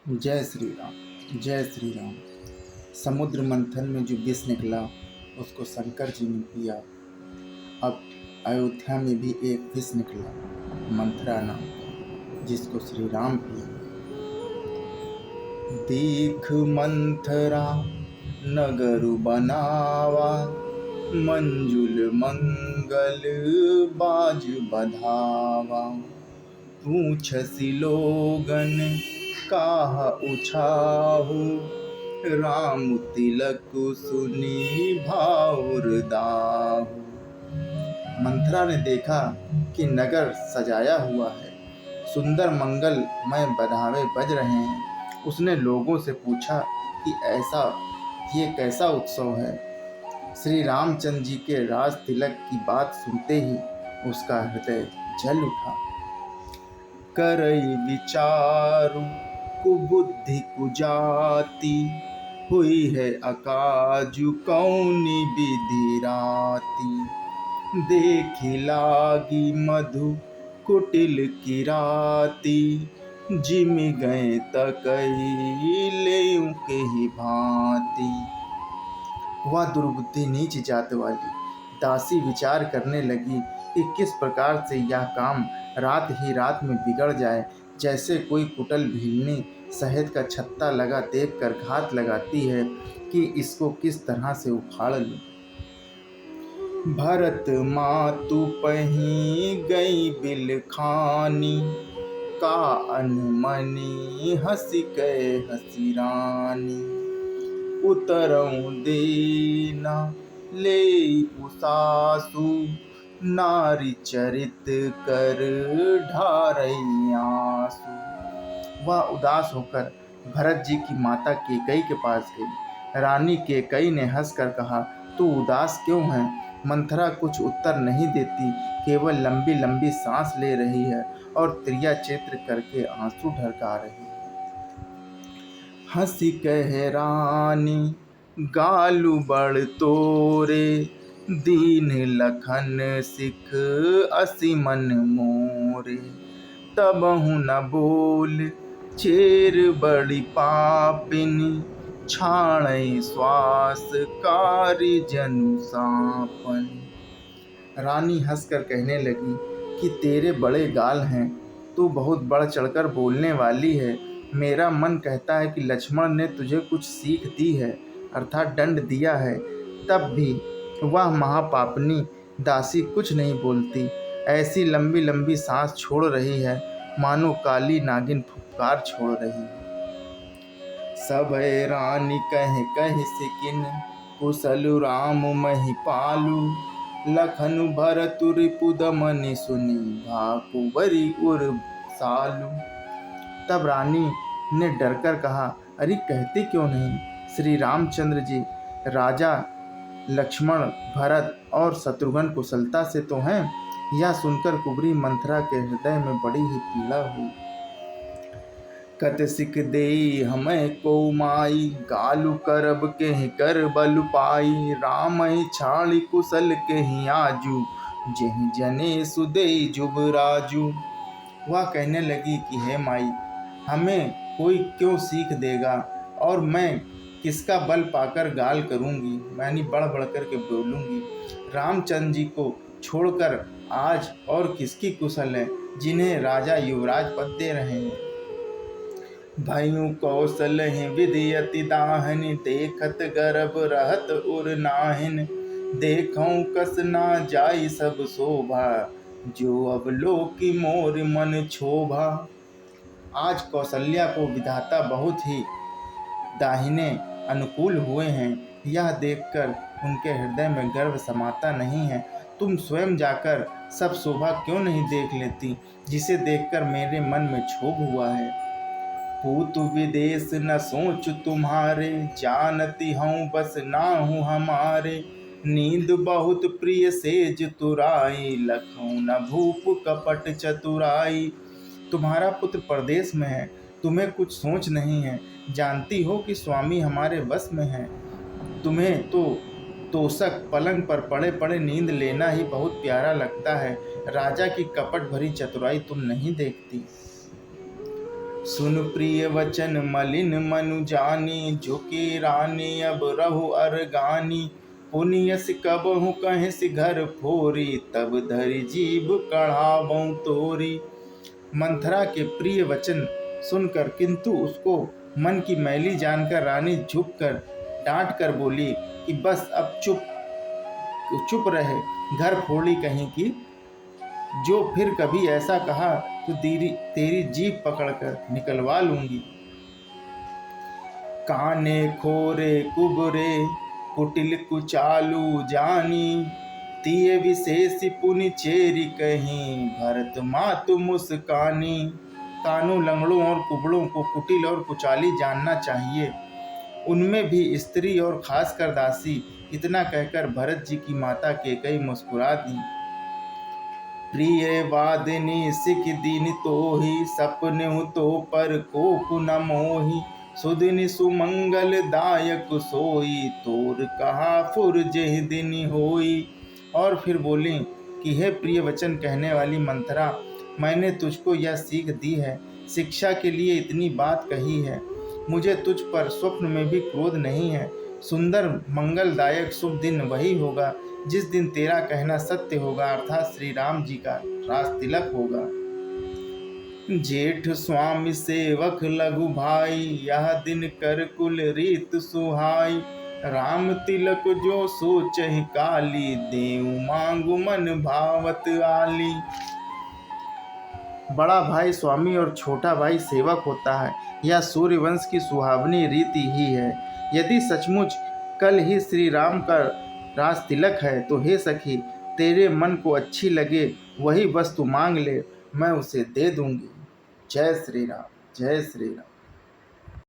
जय श्री राम, जय श्री राम। समुद्र मंथन में जो विष निकला उसको शंकर जी ने पिया। अब अयोध्या में भी एक विष निकला, मंथरा नाम का, जिसको श्री राम पिया। देख मंथरा नगर बनावा, मंजुल मंगल बाज बधावा। पूछसी लोगन काहा उछाहु, राम तिलक सुनी भाउर दाहु। मंथरा ने देखा कि नगर सजाया हुआ है, सुंदर मंगलमय बधावे बज रहे हैं। उसने लोगों से पूछा कि ये कैसा उत्सव है। श्री रामचंद्र जी के राज तिलक की बात सुनते ही उसका हृदय जल उठा। करई विचारु कुबुद्धि कुजाति, हुई है अकाजु कौनी विधि राति। देखी लागी मधु कुटिल किराती, जिमि गए तकई लेउ के ही भांति। वह दुर्बुद्धि नीच जात वाली दासी विचार करने लगी कि किस प्रकार से यह काम रात ही रात में बिगड़ जाए। जैसे कोई कुटिल भीलनी शहद का छत्ता लगा देखकर घात लगाती है कि इसको किस तरह से उखाड़ लूं। भरत मातु पही गई बिल खानी, का अनमनी हसी कहे हसी रानी। उतरऊ देना ले उसासु, नारी चरित कर ढारई आंसू। वह उदास होकर भरत जी की माता केकई के पास गई। रानी केकई ने हंसकर कहा, तू उदास क्यों है? मंथरा कुछ उत्तर नहीं देती, केवल लंबी लंबी सांस ले रही है और त्रिया चित्र करके आंसू ढरका रही है। हंसी कहे रानी गालू बड़ तोरे, दीन लखन सिख असी मन मोरे। तबहु न बोल चेर बड़ी पापिनी, छाणई श्वास कारी जनु सांपन। रानी हंसकर कहने लगी कि तेरे बड़े गाल हैं, तू बहुत बढ़ चढ़कर बोलने वाली है। मेरा मन कहता है कि लक्ष्मण ने तुझे कुछ सीख दी है, अर्थात दंड दिया है। तब भी वह महापापनी दासी कुछ नहीं बोलती, ऐसी लंबी लंबी सांस छोड़ रही है मानो काली नागिन फुफकार छोड़ रही है। सबे रानी कह कह सिकिन, कुशल राम मही पालू। लखनु भरतु रिपुदमनि सुनी, भाकुबरी उर सालू। तब रानी ने डरकर कहा, अरे कहते क्यों नहीं? श्री रामचंद्र जी राजा लक्ष्मण, भरत और शत्रुघ्न कुशलता से तो हैं। यह सुनकर कुबरी मंथरा के हृदय में बड़ी ही पीड़ा हुई। कत सिख देई हमें को माई, गालू करब के ही कर बल पाई। राम ही छाड़ी कुशल के ही आजू, जही जने सुदेई जुबराजू। वह कहने लगी कि हे माई, हमें कोई क्यों सीख देगा और मैं किसका बल पाकर गाल करूंगी, मैंने बढ़ बढ़ कर के बोलूंगी। रामचंद्र जी को छोड़कर आज और किसकी कुशल है जिन्हें राजा युवराज पद दे रहे हैं। भयु कौशल ही विधियति दाहनि, देखत गर्भ रहत उर नाहिन। देखऊं कस ना जाई सब शोभा, जो अब लोकी मोर मन क्षोभा। आज कौशल्या को विधाता बहुत ही दाहिने अनुकूल हुए हैं, यह देखकर उनके हृदय में गर्व समाता नहीं है। तुम स्वयं जाकर सब शोभा क्यों नहीं देख लेती, जिसे देखकर मेरे मन में क्षोभ हुआ है। पूत विदेश न सोच तुम्हारे, जानती हूँ बस ना हूँ हमारे। नींद बहुत प्रिय सेज तुराई, लखूं न भूप कपट चतुराई। तुम्हारा पुत्र परदेश में है, तुम्हें कुछ सोच नहीं है। जानती हो कि स्वामी हमारे वश में है। तुम्हें तो तोषक पलंग पर पड़े पड़े नींद लेना ही बहुत प्यारा लगता है। राजा की कपट भरी चतुराई तुम नहीं देखती। सुन प्रिय वचन मलिन मनु जानी, झुकी रानी अब रहु अरगानी। पुनियस कबहु कहिस घर फोरी, तब धरि जीभ कढ़ावौ तोरी। मंथरा के प्रिय वचन सुनकर किंतु उसको मन की मैली जानकर रानी झुककर डांट कर बोली कि बस अब चुप रहे, घर फोड़ी कहीं की। जो फिर कभी ऐसा कहा तो तेरी जीभ पकड़कर निकलवा लूंगी। काने खोरे कुबरे कुटिल कुचालू जानी, तिये विशेष पुनि चेरी कहीं, भरत मातु मुस्कानी। कानों, लंगड़ों और कुबड़ों को कुटिल और कुचाली जानना चाहिए, उनमें भी स्त्री और खासकर दासी। इतना कहकर भरत जी की माता कैकेयी मुस्कुरा दी। प्रिय वादिनी सिख दीन तोहि, सपने तो पर कोप न मोहि। सुदिन सुमंगल दायक सोई, तोर कहा फुर जेह दिन होई। और फिर बोली कि हे प्रिय वचन कहने वाली मंथरा, मैंने तुझको यह सीख दी है, शिक्षा के लिए इतनी बात कही है। मुझे तुझ पर स्वप्न में भी क्रोध नहीं है। सुंदर मंगलदायक शुभ दिन वही होगा जिस दिन तेरा कहना सत्य होगा, अर्थात श्री राम जी का रास तिलक होगा। जेठ स्वामी सेवक लघु भाई, यह दिन कर कुल रीत सुहाई। राम तिलक जो सोचहि काली, देव मांगु मन भावत आली। बड़ा भाई स्वामी और छोटा भाई सेवक होता है, यह सूर्यवंश की सुहावनी रीति ही है। यदि सचमुच कल ही श्री राम का रास तिलक है तो हे सखी, तेरे मन को अच्छी लगे वही वस्तु मांग ले, मैं उसे दे दूंगी। जय श्री राम, जय श्री राम।